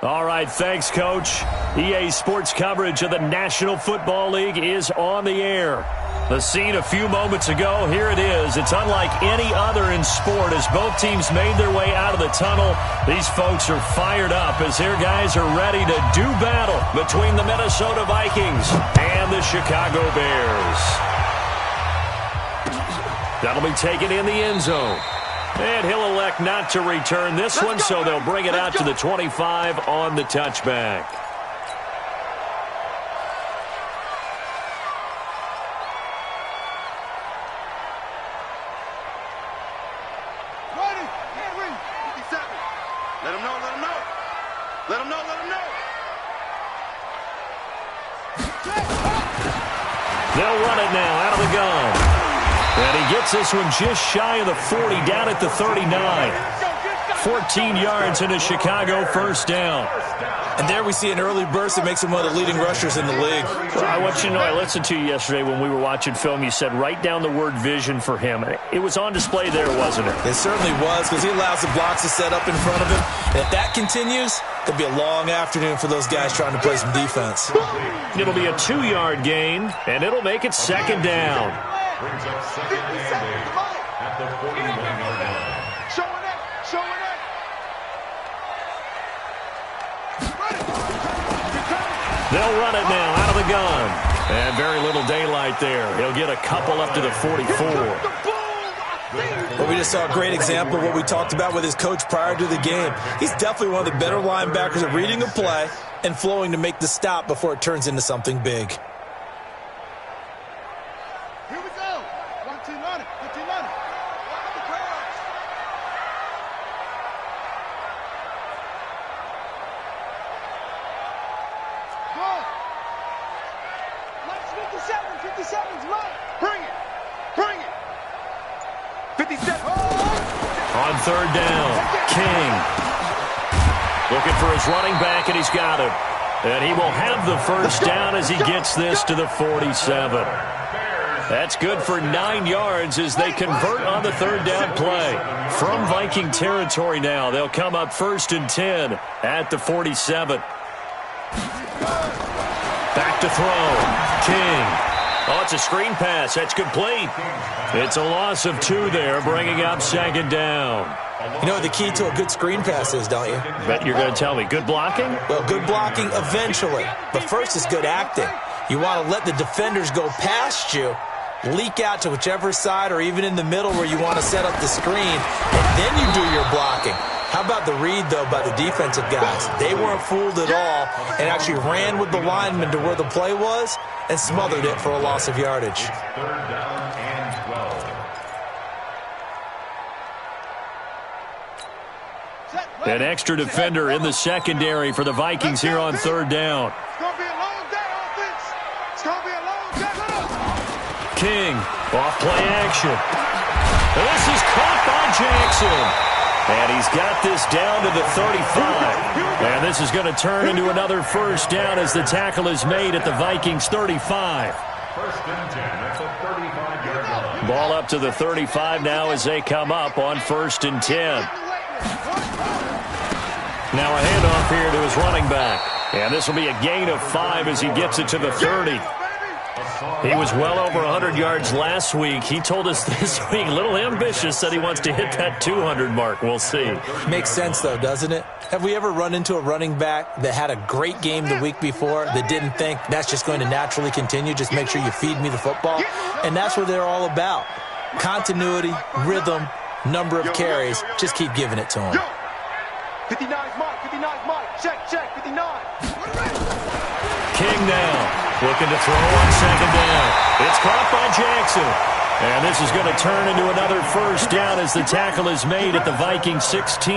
All right, thanks, Coach. EA Sports coverage of the National Football League is on the air. The scene a few moments ago, here it is. It's unlike any other in sport as both teams made their way out of the tunnel. These folks are fired up as their guys are ready to do battle between the Minnesota Vikings and the Chicago Bears. That'll be taken in the end zone. And he'll elect not to return this one, so they'll bring it out to the 25 on the touchback. Let him know, let him know. Let him know, let him know. They'll run it now out of the gun. And he gets this one just shy of the 40, down at the 39. 14 yards into Chicago, first down. And there we see an early burst that makes him one of the leading rushers in the league. Well, I want you to know, I listened to you yesterday when we were watching film. You said write down the word vision for him. It was on display there, wasn't it? It certainly was, because he allows the blocks to set up in front of him. And if that continues, it'll be a long afternoon for those guys trying to play some defense. It'll be a 2-yard gain, and it'll make it second down. Brings up second down at the 41-yard line. Showing it, showing it. They'll run it now out of the gun. And very little daylight there. He'll get a couple up to the 44. Well, we just saw a great example of what we talked about with his coach prior to the game. He's definitely one of the better linebackers at reading a play and flowing to make the stop before it turns into something big. On third down, King. Looking for his running back, and he's got him. And he will have the first down as he gets this to the 47. That's good for 9 yards as they convert on the third down play. From Viking territory now, they'll come up 1st and 10 at the 47. Back to throw, King. Oh, it's a screen pass. That's complete. It's a loss of 2 there, bringing up second down. You know what the key to a good screen pass is, don't you? Bet you're going to tell me. Good blocking? Well, good blocking eventually. But first is good acting. You want to let the defenders go past you, leak out to whichever side or even in the middle where you want to set up the screen, and then you do your blocking. How about the read, though, by the defensive guys? They weren't fooled at all and actually ran with the lineman to where the play was and smothered it for a loss of yardage. Third down and 12. An extra defender in the secondary for the Vikings here on third down. It's going to be a long day, offense. It's going to be a long day. King, off play action. And this is caught by Jackson. And he's got this down to the 35. And this is going to turn into another first down as the tackle is made at the Vikings 35. 1st and 10. That's a 35-yard line. Ball up to the 35 now as they come up on 1st and 10. Now a handoff here to his running back. And this will be a gain of 5 as he gets it to the 30. He was well over 100 yards last week. He told us this week, a little ambitious, said he wants to hit that 200 mark. We'll see. Makes sense, though, doesn't it? Have we ever run into a running back that had a great game the week before that didn't think that's just going to naturally continue? Just make sure you feed me the football. And that's what they're all about. Continuity, rhythm, number of carries. Just keep giving it to him. 59's Mike, 59's Mike. Check, 59. King now. Looking to throw on second down. It's caught by Jackson. And this is going to turn into another first down as the tackle is made at the Vikings 16.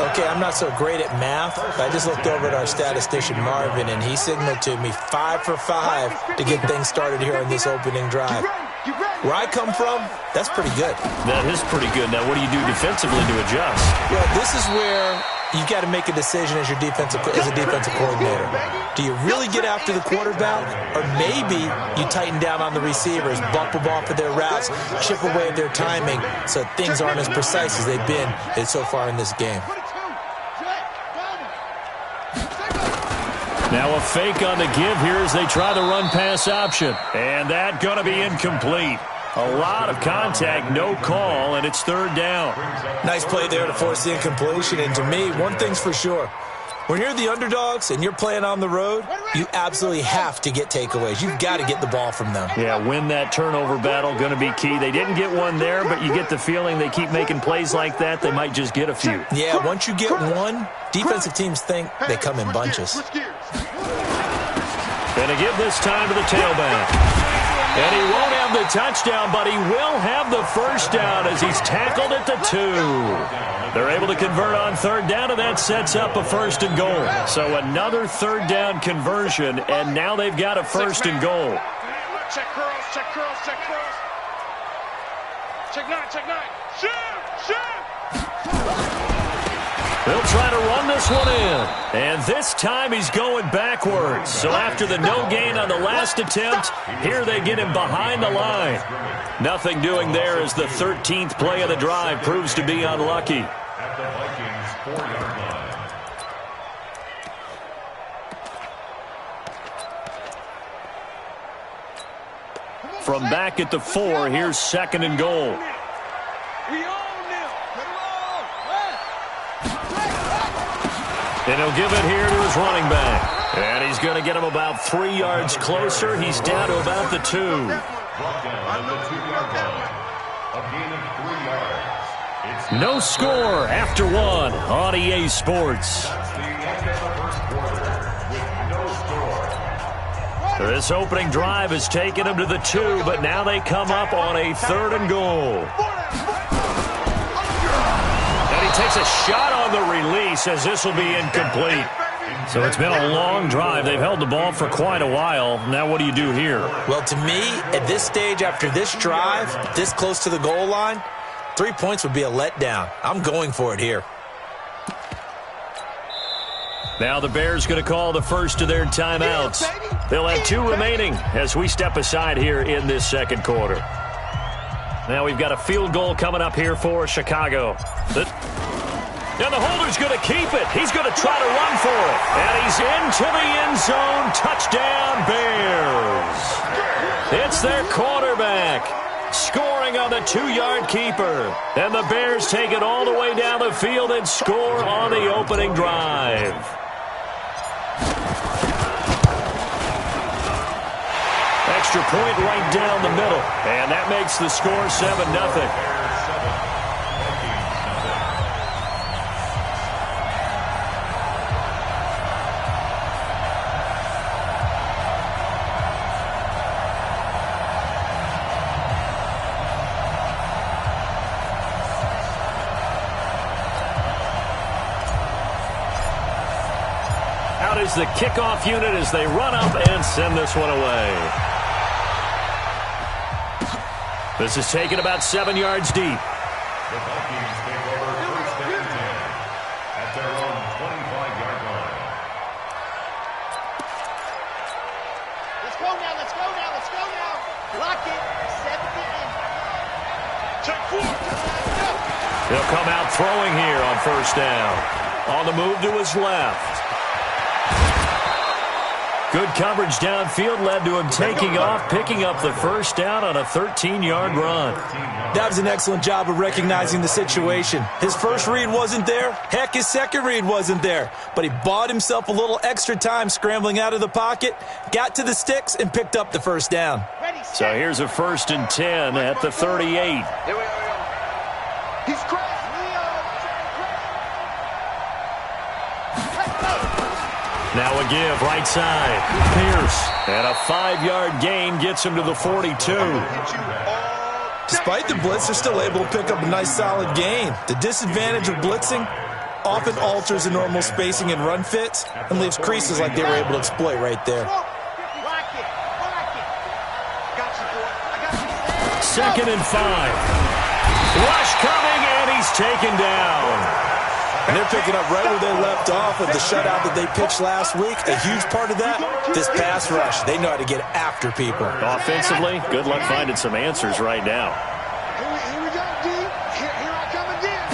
Okay, I'm not so great at math, but I just looked over at our statistician, Marvin, and he signaled to me 5 for 5 to get things started here on this opening drive. Where I come from, that's pretty good. That is pretty good. Now, what do you do defensively to adjust? Well, this is where you've got to make a decision as a defensive coordinator. Do you really get after the quarterback, or maybe you tighten down on the receivers, bump them off of their routes, chip away at their timing so things aren't as precise as they've been so far in this game? Now a fake on the give here as they try the run-pass option. And that going to be incomplete. A lot of contact, no call, and it's third down. Nice play there to force the incompletion. And to me, one thing's for sure. When you're the underdogs and you're playing on the road, you absolutely have to get takeaways. You've got to get the ball from them. Yeah, win that turnover battle, going to be key. They didn't get one there, but you get the feeling they keep making plays like that, they might just get a few. Yeah, once you get one, defensive teams think they come in bunches. And to give this time to the tailback. And he won't have the touchdown, but he will have the first down as he's tackled at the 2. They're able to convert on third down, and that sets up a first and goal. So another third down conversion, and now they've got a first and goal. Check curls, check curls, check curls. Check 9, check 9. Shoot, shoot. They'll try to run this one in. And this time he's going backwards. So after the no gain on the last attempt, here they get him behind the line. Nothing doing there as the 13th play of the drive proves to be unlucky. At the Vikings 4-yard line. From back at the 4, here's second and goal. And he'll give it here to his running back. And he's going to get him about 3 yards closer. He's down to about the 2. Brought down at the 2-yard line. A gain of 3 yards. No score after 1 on EA Sports. That's the end of the first quarter with no score. This opening drive has taken him to the 2, but now they come up on a third and goal. And he takes a shot on the release as this will be incomplete. So it's been a long drive. They've held the ball for quite a while. Now what do you do here? Well, to me, at this stage after this drive, this close to the goal line, 3 points would be a letdown. I'm going for it here. Now the Bears going to call the first of their timeouts. They'll have 2 remaining as we step aside here in this second quarter. Now we've got a field goal coming up here for Chicago. And the holder's going to keep it. He's going to try to run for it. And he's into the end zone. Touchdown, Bears. It's their quarterback scoring on the 2-yard keeper. And the Bears take it all the way down the field and score on the opening drive. Extra point right down the middle. And that makes the score 7-0. Out is the kickoff unit as they run up and send this one away. This is taken about 7 yards deep. The Vikings take over first and 10 at their own 25-yard line. Let's go now, let's go now, let's go now. Lock it. 7 Check 4. He'll come out throwing here on first down. On the move to his left. Good coverage downfield led to him taking off, picking up the first down on a 13-yard run. That was an excellent job of recognizing the situation. His first read wasn't there. Heck, his second read wasn't there. But he bought himself a little extra time scrambling out of the pocket, got to the sticks, and picked up the first down. So here's a 1st and 10 at the 38. Here we go. He's crazy. Now a give, right side. Pierce. And a 5-yard gain gets him to the 42. Despite the blitz, they're still able to pick up a nice solid gain. The disadvantage of blitzing often alters the normal spacing and run fits and leaves creases like they were able to exploit right there. Second and 5. Rush coming, and he's taken down. And they're picking up right where they left off with the shutout that they pitched last week. A huge part of that, this pass rush. They know how to get after people. Offensively, good luck finding some answers right now. Here we go, D. Here I come again.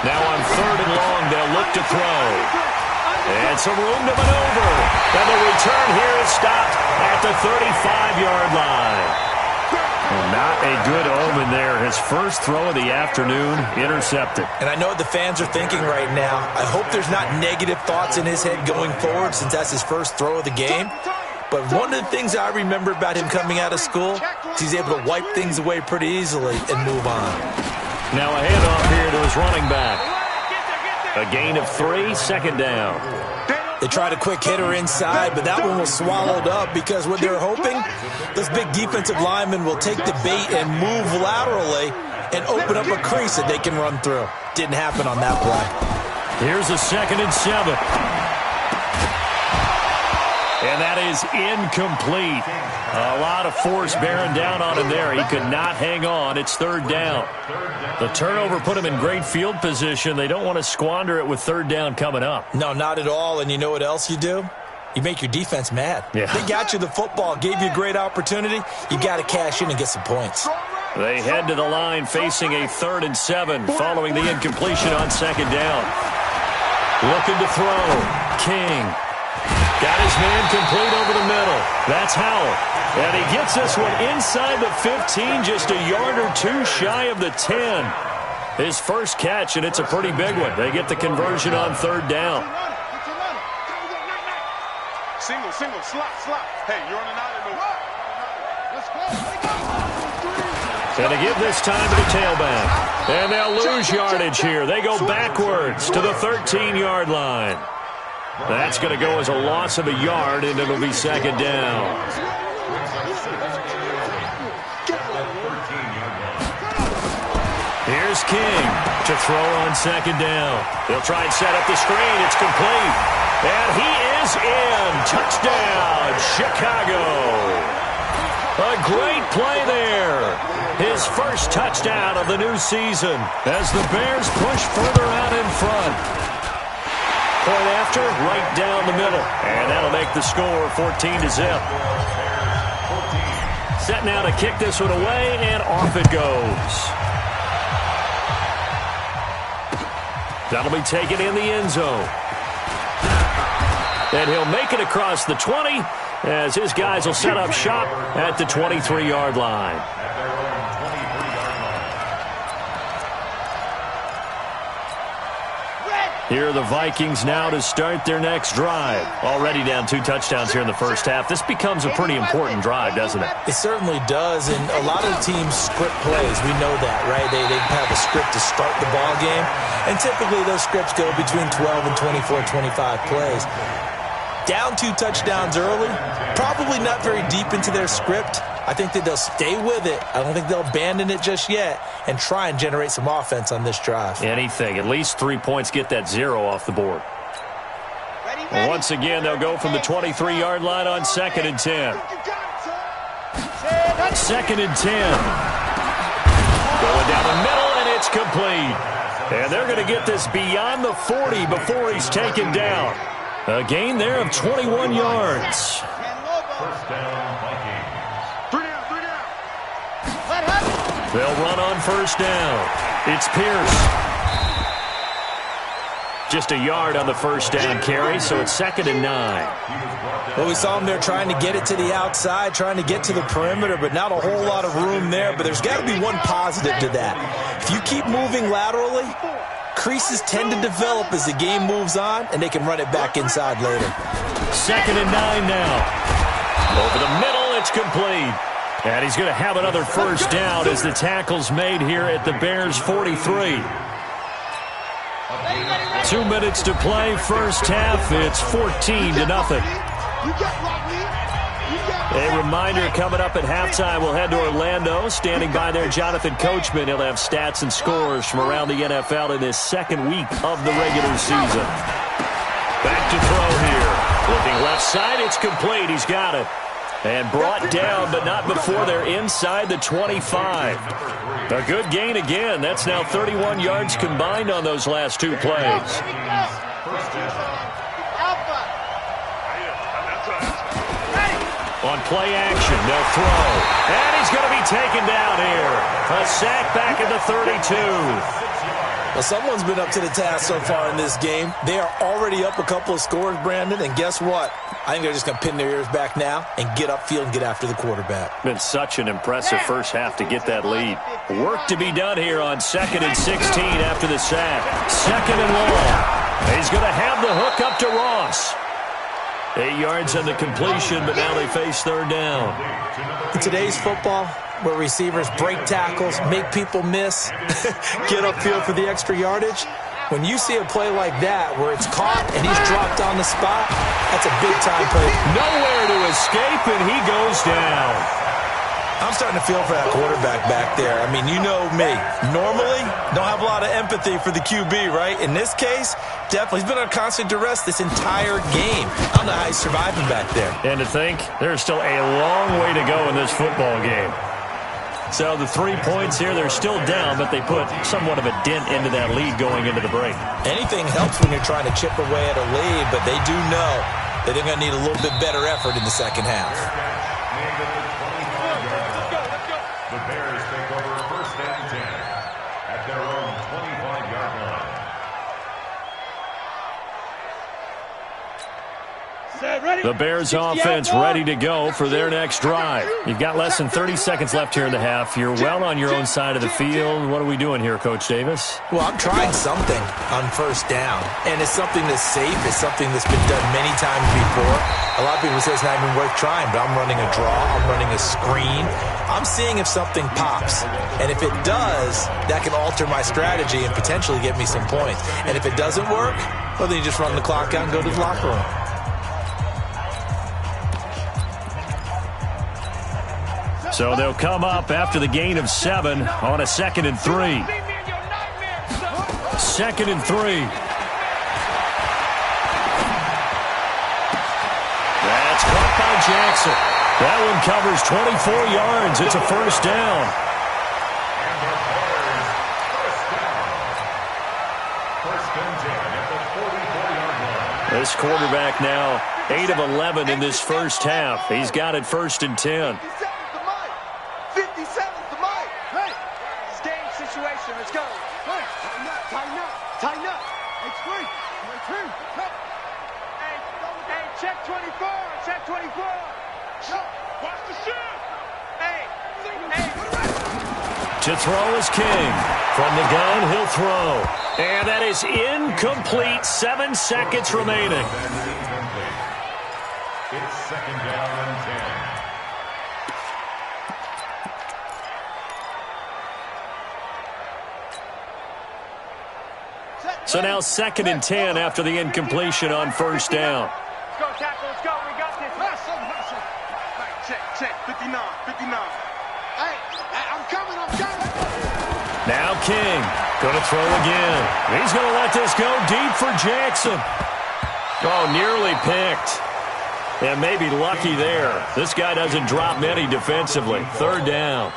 Now on 3rd and long, they'll look to throw. And some room to maneuver. And the return here is stopped at the 35-yard line. Not a good omen there. His first throw of the afternoon intercepted. And I know what the fans are thinking right now. I hope there's not negative thoughts in his head going forward since that's his first throw of the game. But one of the things I remember about him coming out of school is he's able to wipe things away pretty easily and move on. Now a handoff here to his running back. A gain of 3, second down. They tried a quick hitter inside, but that one was swallowed up because what they're hoping, those big defensive linemen will take the bait and move laterally and open up a crease that they can run through. Didn't happen on that play. Here's a 2nd and 7. And that is incomplete. A lot of force bearing down on him there. He could not hang on. It's 3rd down. The turnover put him in great field position. They don't want to squander it with 3rd down coming up. No, not at all. And you know what else you do? You make your defense mad. Yeah. They got you the football, gave you a great opportunity. You got to cash in and get some points. They head to the line facing a 3rd and 7 following the incompletion on 2nd down. Looking to throw. King. Got his man complete over the middle. That's Howell. And he gets this one inside the 15, just a yard or 2 shy of the 10. His first catch, and it's a pretty big one. They get the conversion on 3rd down. Single, slot. Hey, you're on an island. Let's go. And to give this time to the tailback. And they'll lose yardage here. They go backwards to the 13-yard line. That's going to go as a loss of a yard, and it'll be 2nd down. Here's King to throw on 2nd down. He'll try and set up the screen. It's complete. And he is in. Touchdown, Chicago. A great play there. His first touchdown of the new season as the Bears push further out in front. Point after, right down the middle. And that'll make the score 14-0. Set now to kick this one away, and off it goes. That'll be taken in the end zone. And he'll make it across the 20 as his guys will set up shop at the 23-yard line. Here are the Vikings now to start their next drive. Already down 2 touchdowns here in the first half. This becomes a pretty important drive, doesn't it? It certainly does, and a lot of teams script plays. We know that, right? They have a script to start the ball game, and typically those scripts go between 12 and 24, 25 plays. Down 2 touchdowns early, probably not very deep into their script. I think that they'll stay with it. I don't think they'll abandon it just yet and try and generate some offense on this drive. Anything. At least 3 points, get that 0 off the board. Well, once again, they'll go from the 23-yard line on 2nd and 10. 2nd and 10. Going down the middle, and it's complete. And they're going to get this beyond the 40 before he's taken down. A gain there of 21 yards. First down, Vikings. They'll run on first down. It's Pierce. Just a yard on the first down carry, so it's 2nd and 9. Well, we saw him there trying to get it to the outside, trying to get to the perimeter, but not a whole lot of room there. But there's got to be one positive to that. If you keep moving laterally, creases tend to develop as the game moves on, and they can run it back inside later. 2nd and 9 now. Over the middle, it's complete. And he's going to have another first down as the tackle's made here at the Bears' 43. 2 minutes to play, first half. It's 14-0. A reminder coming up at halftime, we'll head to Orlando. Standing by there, Jonathan Coachman. He'll have stats and scores from around the NFL in his 2nd week of the regular season. Back to throw here. Looking left side, it's complete. He's got it. And brought down, but not before they're inside the 25. A good gain again. That's now 31 yards combined on those last 2 plays. On play action, they'll throw. And he's going to be taken down here. A sack back at the 32. Well, someone's been up to the task so far in this game. They are already up a couple of scores, Brandon, and guess what? I think they're just going to pin their ears back now and get upfield and get after the quarterback. Been such an impressive first half to get that lead. Work to be done here on 2nd and 16 after the sack. 2nd and long. He's going to have the hook up to Ross. 8 yards on the completion, but now they face 3rd down. In today's football, where receivers break tackles, make people miss, get upfield for the extra yardage, when you see a play like that where it's caught and he's dropped on the spot, that's a big-time play. Nowhere to escape, and he goes down. I'm starting to feel for that quarterback back there. I mean, you know me. Normally, don't have a lot of empathy for the QB, right? In this case, definitely. He's been under constant duress this entire game. I don't know how he's surviving back there. And to think, there's still a long way to go in this football game. So the 3 points here, they're still down, but they put somewhat of a dent into that lead going into the break. Anything helps when you're trying to chip away at a lead, but they do know that they're going to need a little bit better effort in the second half. The Bears take over 1st and 10 at their own 25-yard line. The Bears offense ready to go for their next drive. You've got less than 30 seconds left here in the half. You're well on your own side of the field. What are we doing here, Coach Davis? Well, I'm trying something on 1st down, and it's something that's safe. It's something that's been done many times before. A lot of people say it's not even worth trying, but I'm running a draw. I'm running a screen. I'm seeing if something pops, and if it does, that can alter my strategy and potentially get me some points. And if it doesn't work, well, then you just run the clock out and go to the locker room. So they'll come up after the gain of 7 on a 2nd and 3. 2nd and 3. That's caught by Jackson. That one covers 24 yards. It's a 1st down. This quarterback now 8 of 11 in this first half. He's got it 1st and 10. 57's the mic. Hey, it's game situation. Let's go. Hey, tighten up, tighten up, tighten up. Hey, Spree. Hey, check 24, check 24. Watch the shoot. Hey. To throw is King. From the gun, he'll throw. And that is incomplete. 7 seconds remaining. It's 2nd down and 10. So now 2nd and 10 after the incompletion on 1st down. Let's go, tackle. Let's go. We got this. Hustle. Check. 59. Hey, I'm coming. Now King. Going to throw again. He's going to let this go deep for Jackson. Oh, nearly picked. And maybe lucky there. This guy doesn't drop many defensively. 3rd down.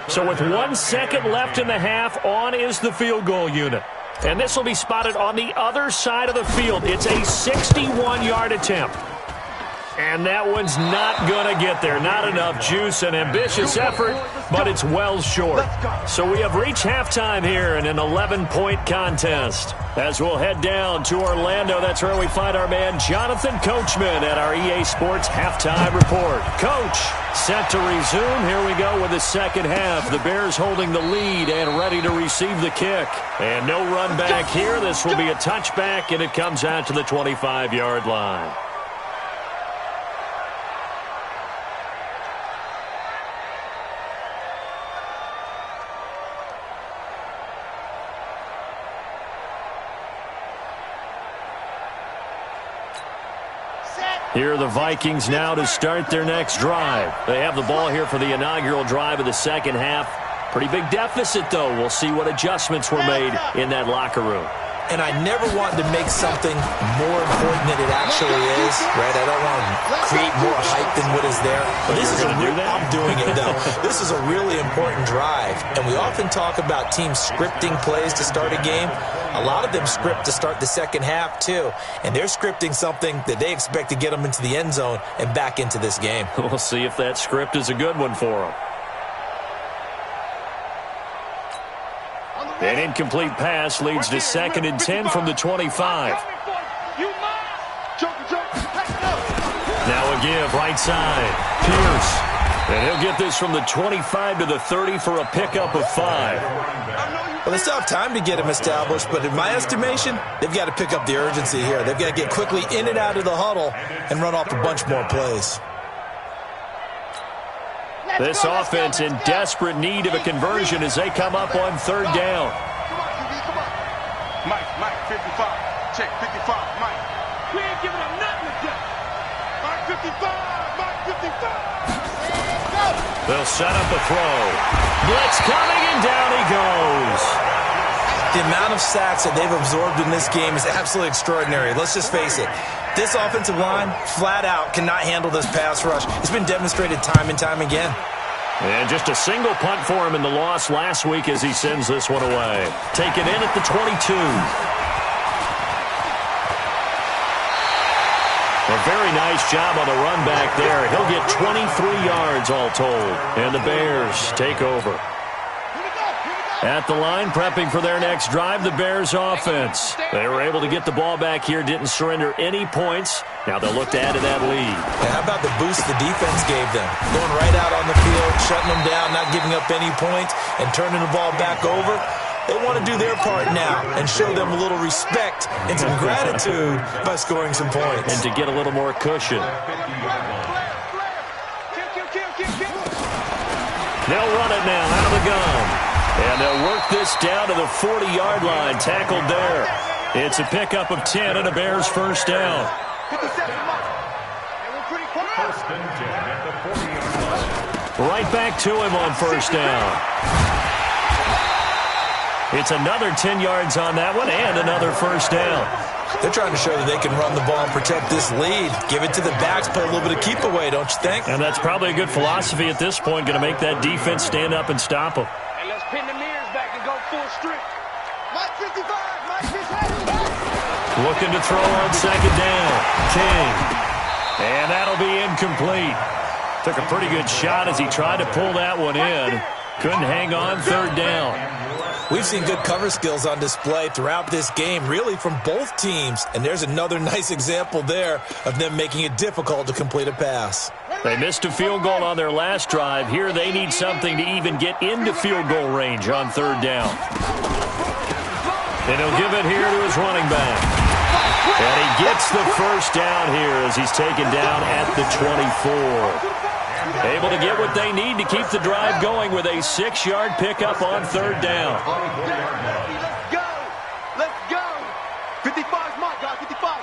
So with 1 second left in the half, on is the field goal unit. And this will be spotted on the other side of the field. It's a 61-yard attempt. And that one's not going to get there. Not enough juice, an ambitious effort, but it's well short. So we have reached halftime here in an 11-point contest. As we'll head down to Orlando, that's where we find our man Jonathan Coachman at our EA Sports Halftime Report. Coach, set to resume. Here we go with the second half. The Bears holding the lead and ready to receive the kick. And no run back here. This will be a touchback, and it comes out to the 25-yard line. Here are the Vikings now to start their next drive. They have the ball here for the inaugural drive of the second half. Pretty big deficit, though. We'll see what adjustments were made in that locker room. And I never want to make something more important than it actually is, right? I don't want to create more hype than what is there. But this is I'm doing it, though. This is a really important drive. And we often talk about teams scripting plays to start a game. A lot of them script to start the second half, too. And they're scripting something that they expect to get them into the end zone and back into this game. We'll see if that script is a good one for them. An incomplete pass leads to 2nd and 10 from the 25. Now a give right side. Pierce. And he'll get this from the 25 to the 30 for a pickup of 5. Well, they still have time to get him established, but in my estimation, they've got to pick up the urgency here. They've got to get quickly in and out of the huddle and run off a bunch more plays. This offense in desperate need of a conversion as they come up on 3rd down. Mike, 55. Check, 55, Mike. We ain't giving him nothing today. Mike, 55, Mike, 55. They'll set up a throw. Blitz coming, and down he goes. The amount of sacks that they've absorbed in this game is absolutely extraordinary. Let's just face it. This offensive line, flat out, cannot handle this pass rush. It's been demonstrated time and time again. And just a single punt for him in the loss last week as he sends this one away. Taken in at the 22. A very nice job on the run back there. He'll get 23 yards all told. And the Bears take over. At the line, prepping for their next drive, the Bears offense. They were able to get the ball back here, didn't surrender any points. Now they'll look to add to that lead. And how about the boost the defense gave them? Going right out on the field, shutting them down, not giving up any points, and turning the ball back over. They want to do their part now and show them a little respect and some gratitude by scoring some points. And to get a little more cushion. They'll run it now out of the gun. And they'll work this down to the 40-yard line, tackled there. It's a pickup of 10 and a Bears first down. Right back to him on first down. It's another 10 yards on that one and another first down. They're trying to show that they can run the ball and protect this lead. Give it to the backs, play a little bit of keep away, don't you think? And that's probably a good philosophy at this point, going to make that defense stand up and stop them. And let's pin the mirrors back and go full strength. Mike 55, Mike 55. Looking to throw on 2nd down. King. And that'll be incomplete. Took a pretty good shot as he tried to pull that one in. Couldn't hang on 3rd down. We've seen good cover skills on display throughout this game, really from both teams. And there's another nice example there of them making it difficult to complete a pass. They missed a field goal on their last drive. Here they need something to even get into field goal range on 3rd down. And he'll give it here to his running back. And he gets the first down here as he's taken down at the 24. Able to get what they need to keep the drive going with a 6-yard pickup on 3rd down. Let's go. Let's go. 55's my guy, 55.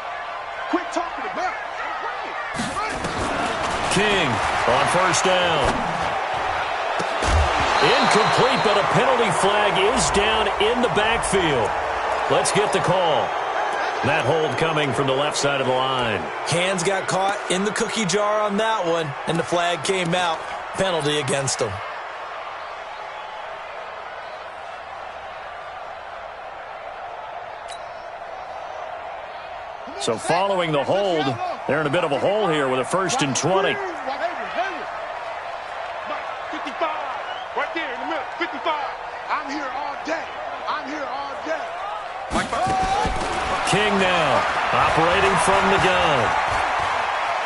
Quit talking about it. King on first down. Incomplete, but a penalty flag is down in the backfield. Let's get the call. That hold coming from the left side of the line. Hands got caught in the cookie jar on that one, and the flag came out. Penalty against them. So following the hold, they're in a bit of a hole here with a 1st and 20. 55. Right there in the middle. 55. I'm here all day. I'm here all day. King now, operating from the gun.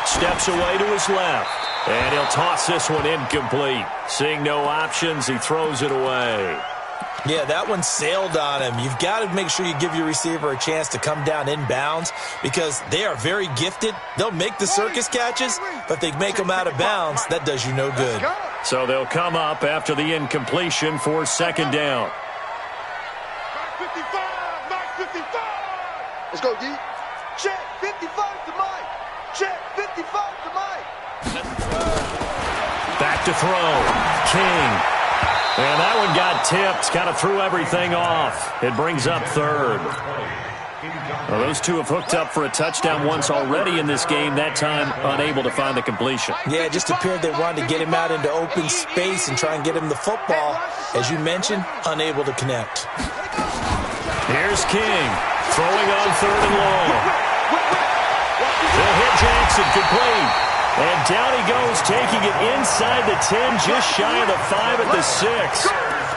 Steps away to his left. And he'll toss this one incomplete. Seeing no options, he throws it away. Yeah, that one sailed on him. You've got to make sure you give your receiver a chance to come down inbounds because they are very gifted. They'll make the circus catches, but if they make them out of bounds, that does you no good. So they'll come up after the incompletion for 2nd down. Mike 55. Mike 55. Let's go, D. Check 55 to Mike. Check 55 to Mike. Back to throw. King. And that one got tipped. Kind of threw everything off. It brings up 3rd. Well, those two have hooked up for a touchdown once already in this game, that time unable to find the completion. Yeah, it just appeared they wanted to get him out into open space and try and get him the football. As you mentioned, unable to connect. Here's King, throwing on 3rd and long. They'll hit Jackson, complete. And down he goes, taking it inside the 10, just shy of the 5 at the 6.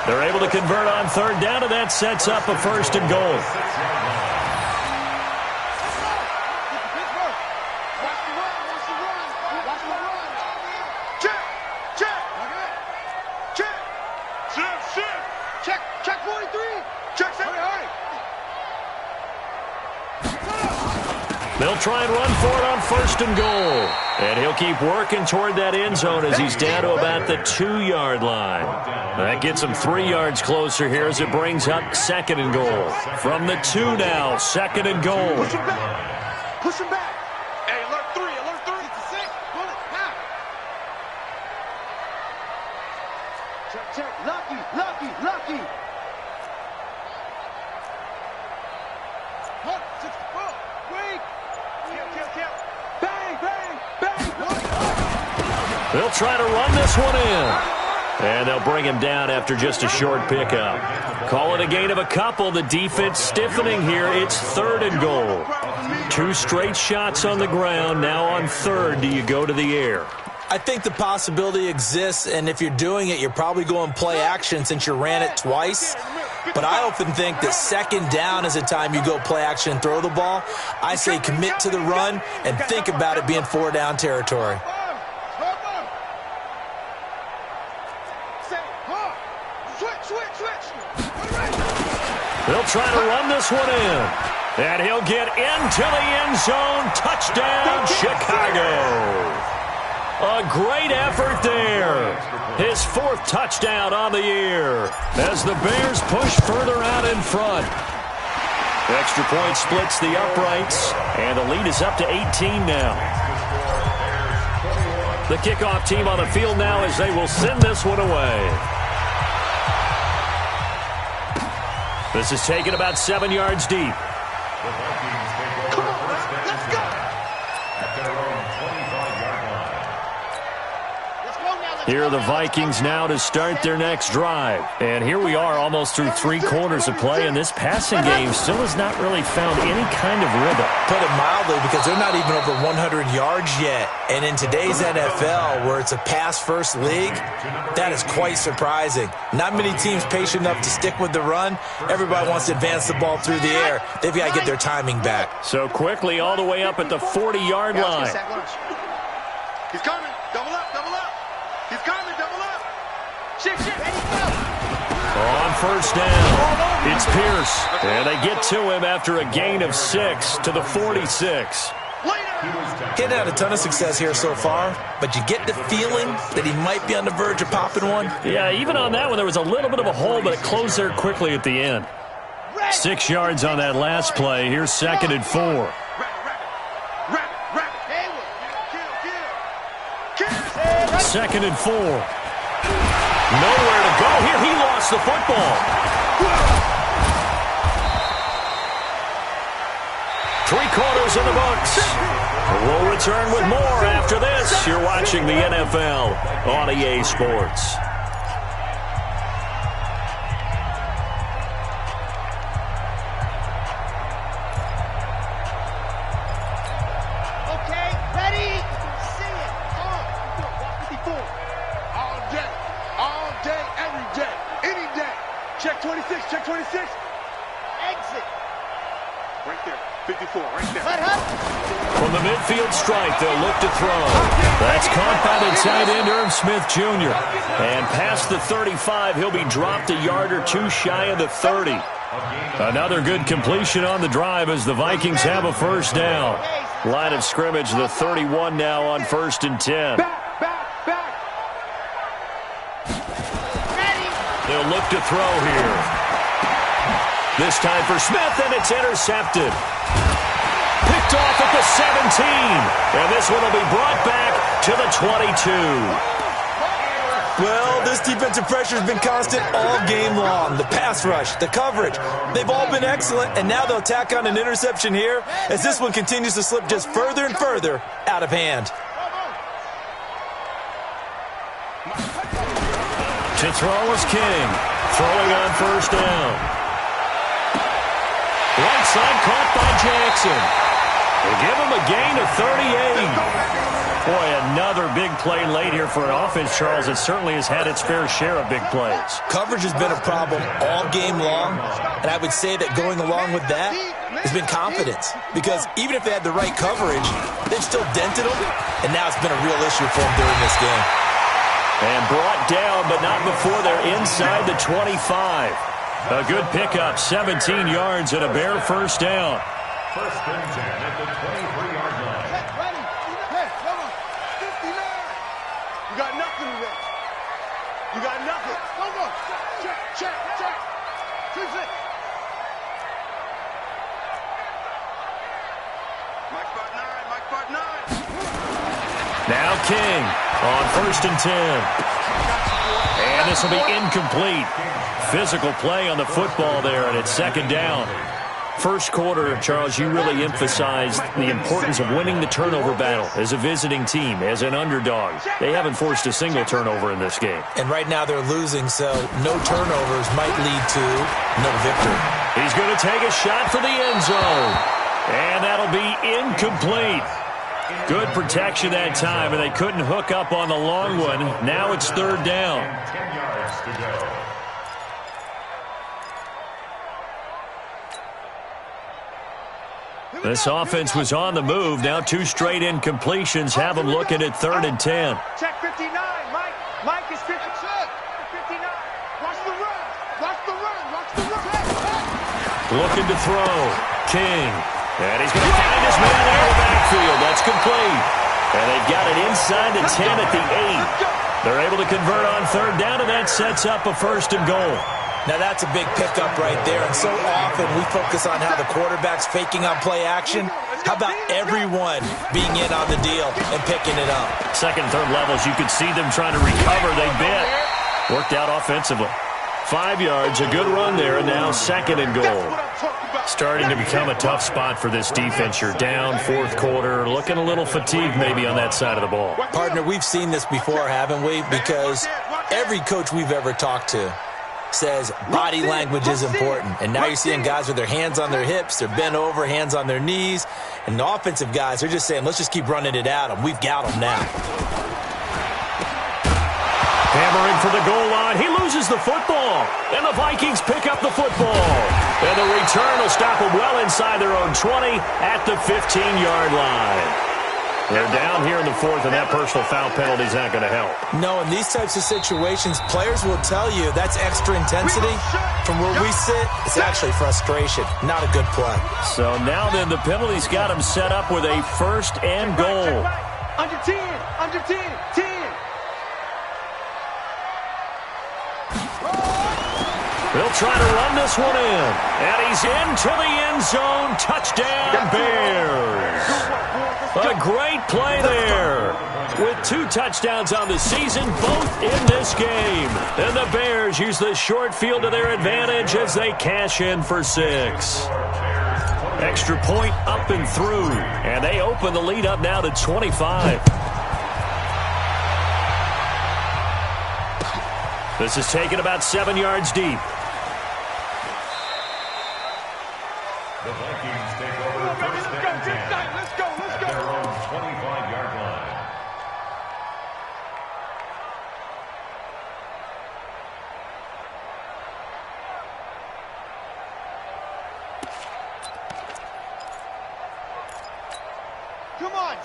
They're able to convert on third down, and that sets up a first and goal. Check 43. Check 7. They'll try and run for it on first and goal. And he'll keep working toward that end zone as he's down to about the 2-yard line. That gets him 3 yards closer here as it brings up second and goal. From the 2 now, second and goal. Push him back. Push him back. Hey, alert 3. Alert 3. It's a 6. Pull it. Now. Check. Lucky. Hunt. 64. Wait. Kill. Bang. They'll try to run this one in. And they'll bring him down after just a short pickup. Call it a gain of a couple. The defense stiffening here. It's third and goal. 2 straight shots on the ground. Now on third, do you go to the air? I think the possibility exists, and if you're doing it, you're probably going play action since you ran it twice. But I often think that second down is the time you go play action and throw the ball. I say commit to the run and think about it being 4-down territory. They'll try to run this one in. And he'll get into the end zone. Touchdown, Chicago. A great effort there. His 4th touchdown on the year as the Bears push further out in front. Extra point splits the uprights, and the lead is up to 18 now. The kickoff team on the field now as they will send this one away. This is taken about 7 yards deep. Here are the Vikings now to start their next drive. And here we are almost through 3 quarters of play, and this passing game still has not really found any kind of rhythm. Put it mildly, because they're not even over 100 yards yet. And in today's NFL, where it's a pass-first league, that is quite surprising. Not many teams patient enough to stick with the run. Everybody wants to advance the ball through the air. They've got to get their timing back. So quickly all the way up at the 40-yard line. He's coming. Double up. He's coming. Double up. Shit. On first down, it's Pierce. And they get to him after a gain of 6 to the 46. Getting had a ton of success here so far, but you get the feeling that he might be on the verge of popping one. Yeah, even on that one, there was a little bit of a hole, but it closed there quickly at the end. 6 yards on that last play. Here's second and 4. Second and 4. Nowhere to go here. He lost the football. 3 quarters in the books. We'll return with more after this. You're watching the NFL on EA Sports. Check 26. Exit. Right there. 54, right there. From the midfield strike, they'll look to throw. That's caught by the tight end, Irv Smith Jr. And past the 35, he'll be dropped a yard or 2 shy of the 30. Another good completion on the drive as the Vikings have a first down. Line of scrimmage, the 31 now on first and 10. They'll look to throw here. This time for Smith, and it's intercepted. Picked off at the 17. And this one will be brought back to the 22. Well, this defensive pressure has been constant all game long. The pass rush, the coverage, they've all been excellent, and now they'll tack on an interception here as this one continues to slip just further and further out of hand. To throw is King. Throwing on first down. Right side caught by Jackson. They give him a gain of 38. Boy, another big play late here for an offense, Charles. It certainly has had its fair share of big plays. Coverage has been a problem all game long, and I would say that going along with that has been confidence. Because even if they had the right coverage, they've still dented them, and now it's been a real issue for them during this game. And brought down, but not before they're inside the 25. A good pickup, 17 yards and a Bear first down. First and 10 at the 23-yard line. Ready? Hey, come on. 59. You got nothing today. You got nothing. Go. Check. 2-6. Mike Bart 9. Now King on first and 10. And this will be incomplete. Physical play on the football there, and it's second down. First quarter, Charles, you really emphasized the importance of winning the turnover battle as a visiting team, as an underdog. They haven't forced a single turnover in this game. And right now they're losing, so no turnovers might lead to no victory. He's going to take a shot for the end zone. And that'll be incomplete. Good protection that time, and they couldn't hook up on the long one. Now it's third down. 10 yards to go. This offense was on the move. Now two straight incompletions have them looking at third and 10. Check 59. Mike is 59. Watch the run. Looking to throw. King. And he's going to find his man there in the backfield. That's complete. And they've got it inside the 10 at the 8. They're able to convert on third down, and that sets up a first and goal. Now that's a big pickup right there, and so often we focus on how the quarterback's faking on play action. How about everyone being in on the deal and picking it up? Second and third levels, you could see them trying to recover. They bit. Worked out offensively. 5 yards, a good run there, and now second and goal. Starting to become a tough spot for this defense. You're down fourth quarter, looking a little fatigued maybe on that side of the ball. Partner, we've seen this before, haven't we? Because every coach we've ever talked to says body language is important. And now you're seeing guys with their hands on their hips, they're bent over, hands on their knees. And the offensive guys are just saying, let's just keep running it at them. We've got them now. Hammering for the goal line. He loses the football. And the Vikings pick up the football. And the return will stop them well inside their own 20 at the 15-yard line. They're down here in the fourth, and that personal foul penalty is not going to help. No, in these types of situations, players will tell you that's extra intensity. From where we sit, it's actually frustration. Not a good play. So now then, the penalty's got him set up with a first and goal. Under 10. 10. They'll try to run this one in. And he's into the end zone. Touchdown, Bears. A great play there. With 2 touchdowns on the season, both in this game. And the Bears use the short field to their advantage as they cash in for 6. Extra point up and through. And they open the lead up now to 25. This is taken about 7 yards deep. The Vikings take over first and 10 at their own 25-yard line.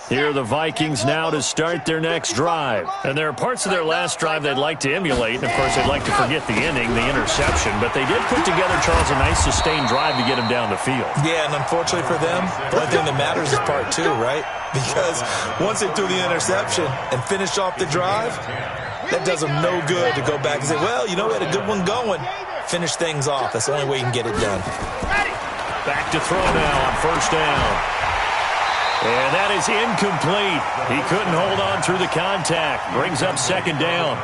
Here are the Vikings now to start their next drive. And there are parts of their last drive they'd like to emulate. And, of course, they'd like to forget the ending, the interception. But they did put together, Charles, a nice sustained drive to get him down the field. Yeah, and unfortunately for them, the only thing that matters is part 2, right? Because once they threw the interception and finished off the drive, that does them no good to go back and say, well, you know, we had a good one going. Finish things off. That's the only way you can get it done. Back to throw now on first down. And that is incomplete. He couldn't hold on through the contact. Brings up second down.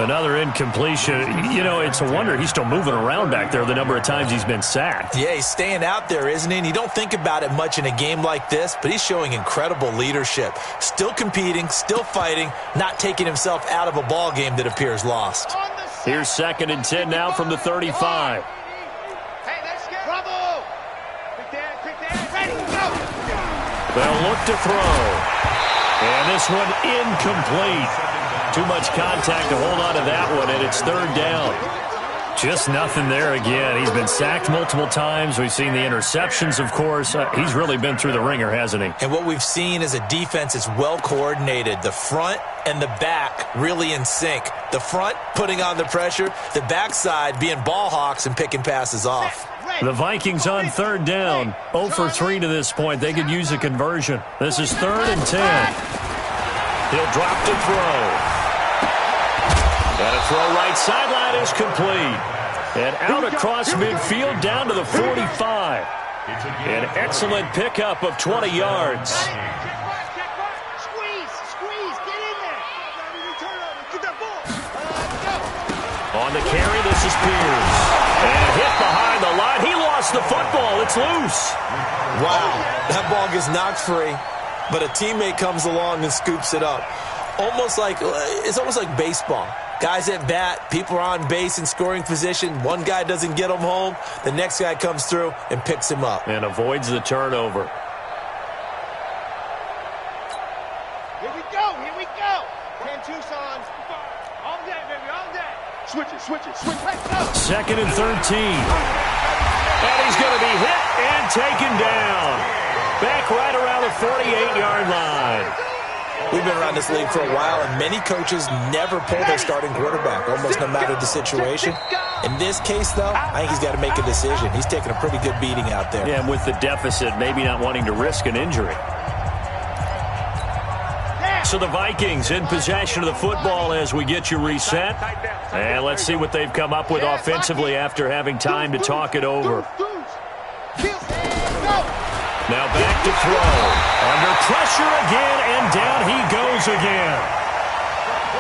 Another incompletion. You know, it's a wonder he's still moving around back there the number of times he's been sacked. Yeah, he's staying out there, isn't he? And you don't think about it much in a game like this, but he's showing incredible leadership. Still competing, still fighting, not taking himself out of a ball game that appears lost. Here's second and 10 now from the 35. They'll look to throw. And this one incomplete. Too much contact to hold on to that one, and it's third down. Just nothing there again. He's been sacked multiple times. We've seen the interceptions, of course. He's really been through the ringer, hasn't he? And what we've seen is a defense that's well coordinated. The front and the back really in sync. The front putting on the pressure. The backside being ball hawks and picking passes off. The Vikings on third down. 0 for 3 to this point. They could use a conversion. This is 3rd and 10. He'll drop to throw. And a throw right sideline is complete. And out across midfield down to the 45. An excellent pickup of 20 yards. Squeeze, get in there. Get that ball. On the carry, this is Pierce. And hit behind the line. He lost the football. It's loose. Wow, that ball gets knocked free, but a teammate comes along and scoops it up. It's almost like baseball. Guys at bat, people are on base in scoring position. One guy doesn't get him home. The next guy comes through and picks him up. And avoids the turnover. Here we go. 10 Tucson's. All day, baby, all day. Switch it. Let's go. 2nd and 13. And he's going to be hit and taken down. Back right around the 48-yard line. We've been around this league for a while, and many coaches never pull their starting quarterback, almost no matter the situation. In this case, though, I think he's got to make a decision. He's taking a pretty good beating out there. Yeah, and with the deficit, maybe not wanting to risk an injury. So the Vikings in possession of the football as we get you reset. And let's see what they've come up with offensively after having time to talk it over. Now back to throw. Under pressure again, and down he goes again.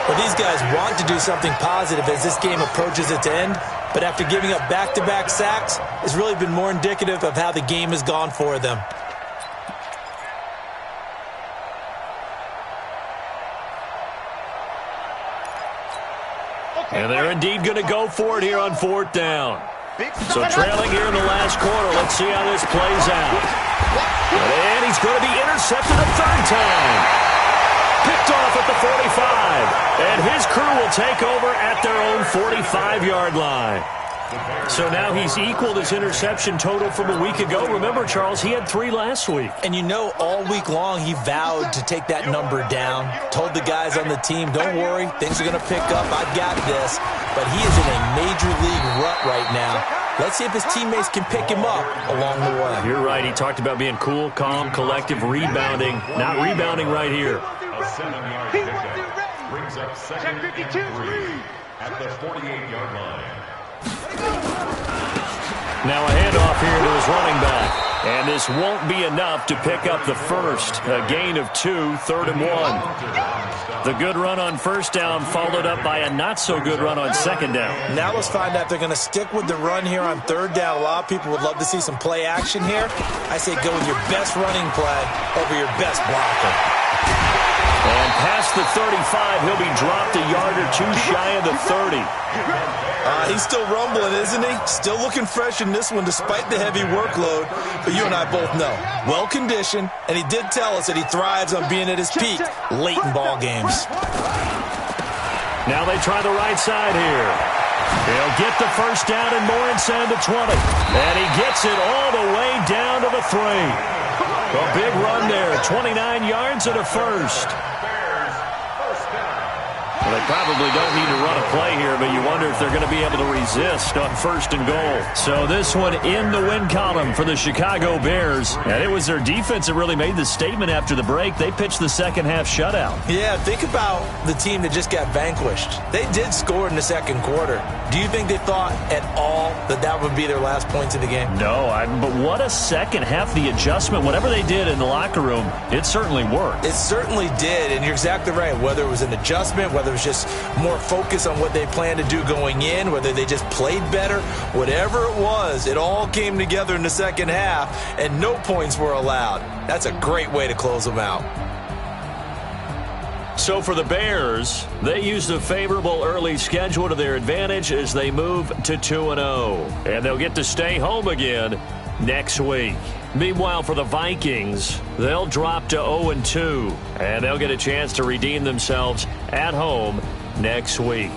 Well, these guys want to do something positive as this game approaches its end, but after giving up back-to-back sacks, it's really been more indicative of how the game has gone for them. And they're indeed going to go for it here on 4th down. So trailing here in the last quarter. Let's see how this plays out. And he's going to be intercepted a 3rd time. Picked off at the 45. And his crew will take over at their own 45-yard line. So now he's equaled his interception total from a week ago. Remember, Charles, he had 3 last week. And you know, all week long he vowed to take that number down. Told the guys on the team, don't worry, things are going to pick up. I've got this. But he is in a major league rut right now. Let's see if his teammates can pick him up along the way. You're right. He talked about being cool, calm, collective, rebounding. Not rebounding right here. A 7-yard pickup brings up 2nd and 3 at the 48-yard line. Now a handoff here to his running back. And this won't be enough to pick up the first. A gain of 2, 3rd and 1. The good run on 1st down followed up by a not-so-good run on 2nd down. Now let's find out if they're going to stick with the run here on 3rd down. A lot of people would love to see some play action here. I say go with your best running play over your best blocker. And past the 35, he'll be dropped a yard or 2 shy of the 30. He's still rumbling, isn't he? Still looking fresh in this one despite the heavy workload. But you and I both know, well-conditioned, and he did tell us that he thrives on being at his peak late in ball games. Now they try the right side here. He'll get the 1st down and more inside the 20. And he gets it all the way down to the 3. A big run there, 29 yards and a 1st. Well, they probably don't need to run a play here, but you wonder if they're going to be able to resist on 1st and goal. So this one in the win column for the Chicago Bears. And it was their defense that really made the statement after the break. They pitched the second-half shutout. Yeah, think about the team that just got vanquished. They did score in the 2nd quarter. Do you think they thought at all that that would be their last points of the game? No, but what a second half. The adjustment, whatever they did in the locker room, it certainly worked. It certainly did, and you're exactly right. Whether it was an adjustment, whether it was just more focus on what they planned to do going in, whether they just played better, whatever it was, it all came together in the 2nd half, and no points were allowed. That's a great way to close them out. So for the Bears, they used a favorable early schedule to their advantage as they move to 2-0. And they'll get to stay home again next week. Meanwhile, for the Vikings, they'll drop to 0-2, and they'll get a chance to redeem themselves at home next week.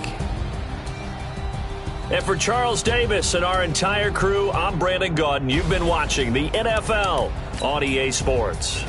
And for Charles Davis and our entire crew, I'm Brandon Gaudin. You've been watching the NFL on EA Sports.